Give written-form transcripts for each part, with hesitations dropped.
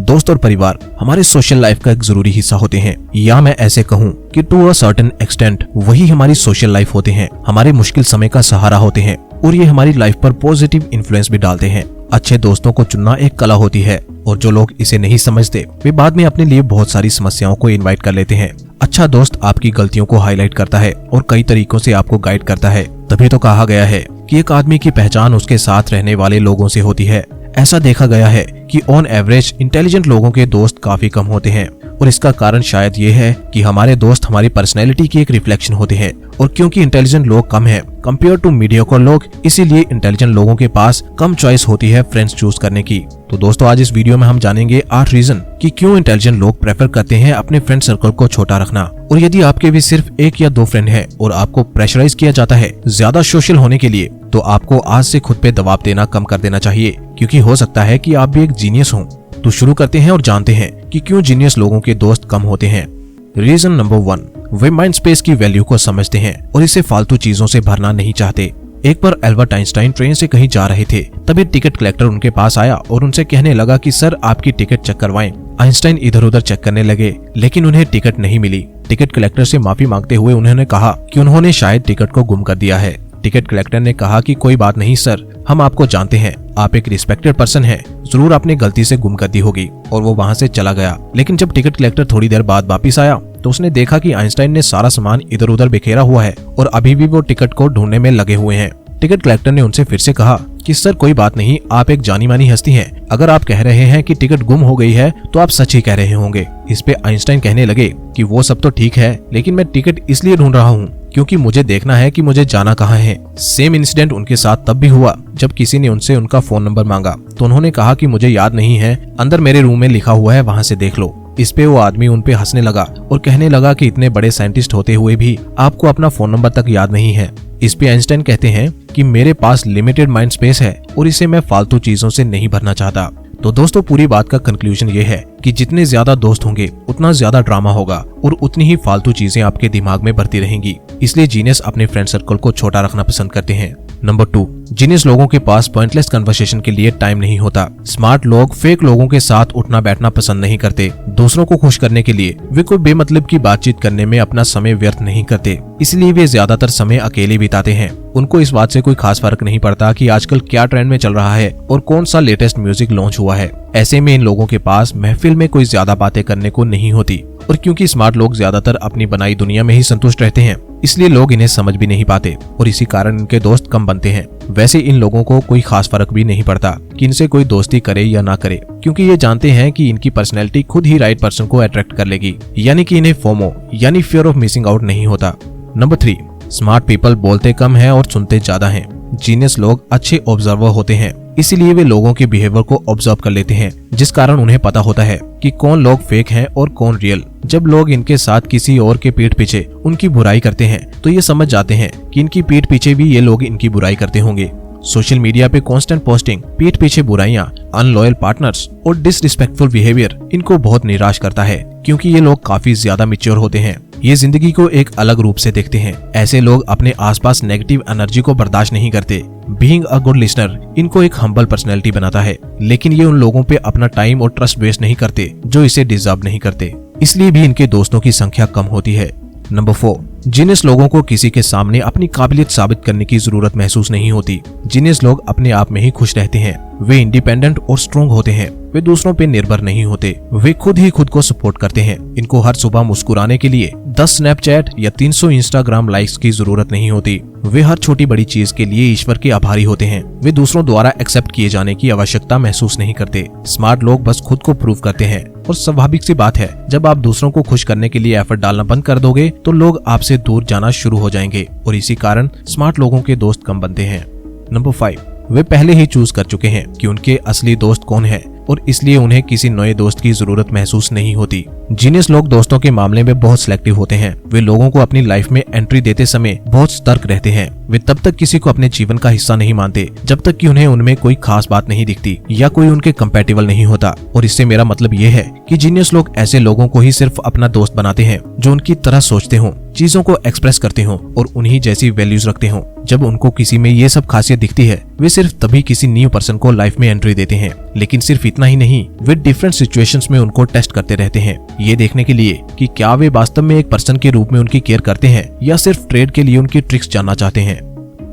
दोस्त और परिवार हमारे सोशल लाइफ का एक जरूरी हिस्सा होते हैं, या मैं ऐसे कहूँ कि टू अ सर्टेन एक्सटेंट वही हमारी सोशल लाइफ होते हैं, हमारे मुश्किल समय का सहारा होते हैं और ये हमारी लाइफ पर पॉजिटिव इन्फ्लुएंस भी डालते हैं। अच्छे दोस्तों को चुनना एक कला होती है और जो लोग इसे नहीं समझते वे बाद में अपने लिए बहुत सारी समस्याओं को इनवाइट कर लेते हैं। अच्छा दोस्त आपकी गलतियों को हाईलाइट करता है और कई तरीकों से आपको गाइड करता है। तभी तो कहा गया है कि एक आदमी की पहचान उसके साथ रहने वाले लोगों से होती है। ऐसा देखा गया है कि ऑन एवरेज इंटेलिजेंट लोगों के दोस्त काफी कम होते हैं और इसका कारण शायद ये है कि हमारे दोस्त हमारी पर्सनैलिटी की एक रिफ्लेक्शन होते हैं। और क्योंकि इंटेलिजेंट लोग कम हैं कंपेयर टू मीडियोकर लोग, इसीलिए इंटेलिजेंट लोगों के पास कम चॉइस होती है फ्रेंड्स चूज करने की। तो दोस्तों आज इस वीडियो में हम जानेंगे 8 रीजन कि क्यों इंटेलिजेंट लोग प्रेफर करते हैं अपने फ्रेंड सर्कल को छोटा रखना। और यदि आपके भी सिर्फ 1 या 2 फ्रेंड हैं और आपको प्रेशराइज किया जाता है ज्यादा सोशल होने के लिए, तो आपको आज से खुद पे दबाव देना कम कर देना चाहिए, क्योंकि हो सकता है कि आप भी एक जीनियस हों। तो शुरू करते हैं और जानते हैं कि क्यों जीनियस लोगों के दोस्त कम होते हैं। रीजन नंबर 1, वे माइंड स्पेस की वैल्यू को समझते हैं और इसे फालतू चीजों से भरना नहीं चाहते। एक बार एल्बर्ट आइंस्टाइन ट्रेन से कहीं जा रहे थे, तभी टिकट कलेक्टर उनके पास आया और उनसे कहने लगा कि सर आपकी टिकट चेक करवाएं। आइंस्टाइन इधर उधर चेक करने लगे लेकिन उन्हें टिकट नहीं मिली। टिकट कलेक्टर से माफी मांगते हुए उन्होंने कहा कि उन्होंने शायद टिकट को गुम कर दिया है। टिकट कलेक्टर ने कहा कि कोई बात नहीं सर, हम आपको जानते हैं, आप एक रिस्पेक्टेड पर्सन हैं, जरूर आपने गलती से गुम कर दी होगी। और वो वहाँ से चला गया। लेकिन जब टिकट कलेक्टर थोड़ी देर बाद वापिस आया तो उसने देखा कि आइंस्टाइन ने सारा सामान इधर उधर बिखेरा हुआ है और अभी भी वो टिकट को ढूंढने में लगे हुए हैं। टिकट कलेक्टर ने उनसे फिर से कहा कि सर कोई बात नहीं, आप एक जानी मानी हस्ती हैं, अगर आप कह रहे हैं कि टिकट गुम हो गई है तो आप सच ही कह रहे होंगे। इस पे आइंस्टाइन कहने लगे कि वो सब तो ठीक है, लेकिन मैं टिकट इसलिए ढूंढ रहा हूँ क्योंकि मुझे देखना है कि मुझे जाना कहाँ है। सेम इंसिडेंट उनके साथ तब भी हुआ जब किसी ने उनसे उनका फोन नंबर मांगा तो उन्होंने कहा कि मुझे याद नहीं है, अंदर मेरे रूम में लिखा हुआ है, वहाँ से देख लो। इस पे वो आदमी उन पे हंसने लगा और कहने लगा कि इतने बड़े साइंटिस्ट होते हुए भी आपको अपना फोन नंबर तक याद नहीं है। इस पे आइंस्टाइन कहते हैं कि मेरे पास लिमिटेड माइंड स्पेस है और इसे मैं फालतू चीजों से नहीं भरना चाहता। तो दोस्तों पूरी बात का कंक्लूजन ये है कि जितने ज्यादा दोस्त होंगे उतना ज्यादा ड्रामा होगा और उतनी ही फालतू चीजें आपके दिमाग में बढ़ती रहेंगी। इसलिए जीनियस अपने फ्रेंड सर्कल को छोटा रखना पसंद करते हैं। नंबर 2, जीनियस लोगों के पास पॉइंटलेस कन्वर्सेशन के लिए टाइम नहीं होता। स्मार्ट लोग फेक लोगों के साथ उठना बैठना पसंद नहीं करते। दूसरों को खुश करने के लिए वे कोई बेमतलब की बातचीत करने में अपना समय व्यर्थ नहीं करते, इसलिए वे ज्यादातर समय अकेले बिताते हैं। उनको इस बात से कोई खास फर्क नहीं पड़ता कि आजकल क्या ट्रेंड में चल रहा है और कौन सा लेटेस्ट म्यूजिक लॉन्च हुआ है। ऐसे में इन लोगों के पास महफिल में कोई ज्यादा बातें करने को नहीं होती। और क्योंकि स्मार्ट लोग ज्यादातर अपनी बनाई दुनिया में ही संतुष्ट रहते हैं, इसलिए लोग इन्हें समझ भी नहीं पाते और इसी कारण इनके दोस्त कम बनते हैं। वैसे इन लोगों को कोई खास फर्क भी नहीं पड़ता कि इनसे कोई दोस्ती करे या ना करे, क्योंकि ये जानते हैं कि इनकी पर्सनैलिटी खुद ही राइट पर्सन को अट्रैक्ट कर लेगी, यानी कि इन्हें फोमो यानी फियर ऑफ मिसिंग आउट नहीं होता। नंबर 3, स्मार्ट पीपल बोलते कम है और सुनते ज्यादा हैं। जीनियस लोग अच्छे ऑब्जर्वर होते हैं, इसीलिए वे लोगों के बिहेवियर को ऑब्जर्व कर लेते हैं, जिस कारण उन्हें पता होता है कि कौन लोग फेक हैं और कौन रियल। जब लोग इनके साथ किसी और के पीठ पीछे उनकी बुराई करते हैं तो ये समझ जाते हैं कि इनकी पीठ पीछे भी ये लोग इनकी बुराई करते होंगे। सोशल मीडिया पे कांस्टेंट पोस्टिंग, पीठ पीछे बुराइयां, अनलॉयल पार्टनर्स और डिसरिस्पेक्टफुल बिहेवियर इनको बहुत निराश करता है, क्योंकि ये लोग काफी ज्यादा मैच्योर होते हैं। ये जिंदगी को एक अलग रूप से देखते हैं। ऐसे लोग अपने आसपास नेगेटिव एनर्जी को बर्दाश्त नहीं करते। बीइंग अ गुड लिसनर इनको एक हम्बल पर्सनैलिटी बनाता है, लेकिन ये उन लोगों पे अपना टाइम और ट्रस्ट वेस्ट नहीं करते जो इसे डिजर्व नहीं करते, इसलिए भी इनके दोस्तों की संख्या कम होती है। नंबर 4, जीनियस लोगों को किसी के सामने अपनी काबिलियत साबित करने की जरूरत महसूस नहीं होती। जीनियस लोग अपने आप में ही खुश रहते हैं। वे इंडिपेंडेंट और स्ट्रॉन्ग होते हैं। वे दूसरों पे निर्भर नहीं होते। वे खुद ही खुद को सपोर्ट करते हैं। इनको हर सुबह मुस्कुराने के लिए 10 स्नैपचैट या 300 इंस्टाग्राम लाइक्स की जरूरत नहीं होती। वे हर छोटी बड़ी चीज के लिए ईश्वर के आभारी होते हैं। वे दूसरों द्वारा एक्सेप्ट किए जाने की आवश्यकता महसूस नहीं करते। स्मार्ट लोग बस खुद को प्रूव करते हैं और स्वाभाविक सी बात है, जब आप दूसरों को खुश करने के लिए एफर्ट डालना बंद कर दोगे तो लोग आपसे दूर जाना शुरू हो जाएंगे और इसी कारण स्मार्ट लोगों के दोस्त कम बनते हैं। नंबर 5, वे पहले ही चूज कर चुके हैं कि उनके असली दोस्त कौन है और इसलिए उन्हें किसी नए दोस्त की जरूरत महसूस नहीं होती। जीनियस लोग दोस्तों के मामले में बहुत सिलेक्टिव होते हैं। वे लोगों को अपनी लाइफ में एंट्री देते समय बहुत सतर्क रहते हैं। वे तब तक किसी को अपने जीवन का हिस्सा नहीं मानते जब तक कि उन्हें उनमें कोई खास बात नहीं दिखती या कोई उनके कंपैटिबल नहीं होता। और इससे मेरा मतलब ये है कि जीनियस लोग ऐसे लोगों को ही सिर्फ अपना दोस्त बनाते हैं जो उनकी तरह सोचते हों, चीजों को एक्सप्रेस करते हों और उन्हीं जैसी वैल्यूज रखते हों। जब उनको किसी में ये सब खासियत दिखती है, वे सिर्फ तभी किसी न्यू पर्सन को लाइफ में एंट्री देते हैं। लेकिन सिर्फ इतना ही नहीं, वे डिफरेंट सिचुएशंस में उनको टेस्ट करते रहते हैं, ये देखने के लिए कि क्या वे वास्तव में एक पर्सन के रूप में उनकी केयर करते हैं या सिर्फ ट्रेड के लिए उनकी ट्रिक्स जानना चाहते हैं।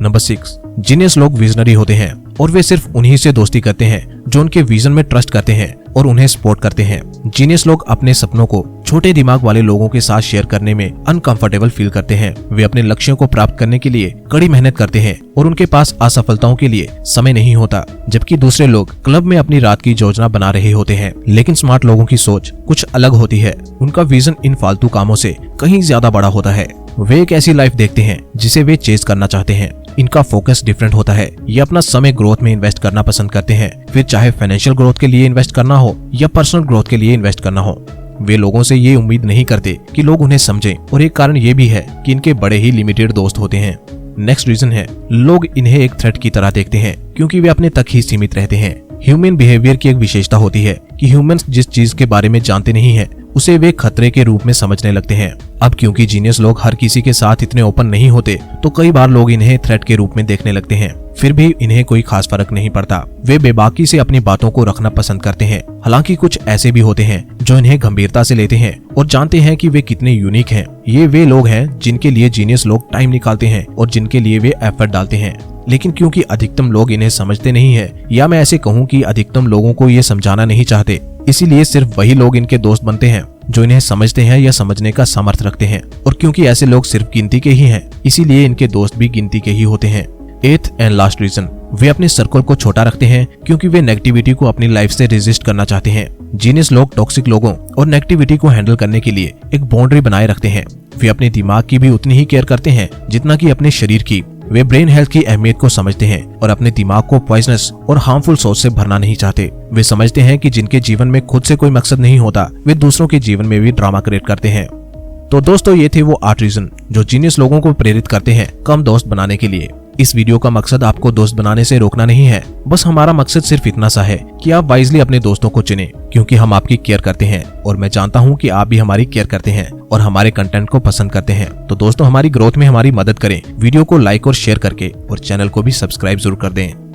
नंबर 6, जीनियस लोग विजनरी होते हैं और वे सिर्फ उन्हीं से दोस्ती करते हैं जो उनके विजन में ट्रस्ट करते हैं और उन्हें सपोर्ट करते हैं। जीनियस लोग अपने सपनों को छोटे दिमाग वाले लोगों के साथ शेयर करने में अनकंफर्टेबल फील करते हैं। वे अपने लक्ष्यों को प्राप्त करने के लिए कड़ी मेहनत करते हैं और उनके पास असफलताओं के लिए समय नहीं होता, जबकि दूसरे लोग क्लब में अपनी रात की योजना बना रहे होते हैं। लेकिन स्मार्ट लोगों की सोच कुछ अलग होती है। उनका विजन इन फालतू कामों से कहीं ज्यादा बड़ा होता है। वे एक ऐसी लाइफ देखते हैं जिसे वे चेज करना चाहते हैं। इनका फोकस डिफरेंट होता है। ये अपना समय ग्रोथ में इन्वेस्ट करना पसंद करते हैं, फिर चाहे फाइनेंशियल ग्रोथ के लिए इन्वेस्ट करना हो या पर्सनल ग्रोथ के लिए इन्वेस्ट करना हो। वे लोगों से ये उम्मीद नहीं करते कि लोग उन्हें समझें और एक कारण ये भी है कि इनके बड़े ही लिमिटेड दोस्त होते हैं। नेक्स्ट रीजन है, लोग इन्हें एक थ्रेट की तरह देखते हैं क्योंकि वे अपने तक ही सीमित रहते हैं। ह्यूमन बिहेवियर की एक विशेषता होती है कि ह्यूमंस जिस चीज के बारे में जानते नहीं है उसे वे खतरे के रूप में समझने लगते हैं। अब क्योंकि जीनियस लोग हर किसी के साथ इतने ओपन नहीं होते, तो कई बार लोग इन्हें थ्रेट के रूप में देखने लगते हैं। फिर भी इन्हें कोई खास फर्क नहीं पड़ता। वे बेबाकी से अपनी बातों को रखना पसंद करते हैं। हालांकि कुछ ऐसे भी होते हैं जो इन्हें गंभीरता से लेते हैं और जानते हैं कि वे कितने यूनिक हैं। ये वे लोग हैं जिनके लिए जीनियस लोग टाइम निकालते हैं और जिनके लिए वे एफर्ट डालते हैं। लेकिन क्योंकि अधिकतम लोग इन्हें समझते नहीं है, या मैं ऐसे कहूँ कि अधिकतम लोगों को ये समझाना नहीं चाहते, इसीलिए सिर्फ वही लोग इनके दोस्त बनते हैं जो इन्हें समझते हैं या समझने का सामर्थ्य रखते हैं। और क्योंकि ऐसे लोग सिर्फ गिनती के ही हैं, इसीलिए इनके दोस्त भी गिनती के ही होते हैं। 8th एंड लास्ट रीजन, वे अपने सर्कल को छोटा रखते हैं क्योंकि वे नेगेटिविटी को अपनी लाइफ से रेजिस्ट करना चाहते हैं। जीनियस लोग टॉक्सिक लोगों और नेगेटिविटी को हैंडल करने के लिए एक बाउंड्री बनाए रखते हैं। वे अपने दिमाग की भी उतनी ही केयर करते हैं जितना कि अपने शरीर की। वे ब्रेन हेल्थ की अहमियत को समझते हैं और अपने दिमाग को पॉइजनस और हार्मफुल सोच से भरना नहीं चाहते। वे समझते हैं कि जिनके जीवन में खुद से कोई मकसद नहीं होता, वे दूसरों के जीवन में भी ड्रामा क्रिएट करते हैं। तो दोस्तों, ये थे वो 8 रीजन जो जीनियस लोगों को प्रेरित करते हैं कम दोस्त बनाने के लिए। इस वीडियो का मकसद आपको दोस्त बनाने से रोकना नहीं है, बस हमारा मकसद सिर्फ इतना सा है कि आप वाइजली अपने दोस्तों को चुनें, क्योंकि हम आपकी केयर करते हैं और मैं जानता हूं कि आप भी हमारी केयर करते हैं और हमारे कंटेंट को पसंद करते हैं। तो दोस्तों, हमारी ग्रोथ में हमारी मदद करें वीडियो को लाइक और शेयर करके, और चैनल को भी सब्सक्राइब जरूर कर दें।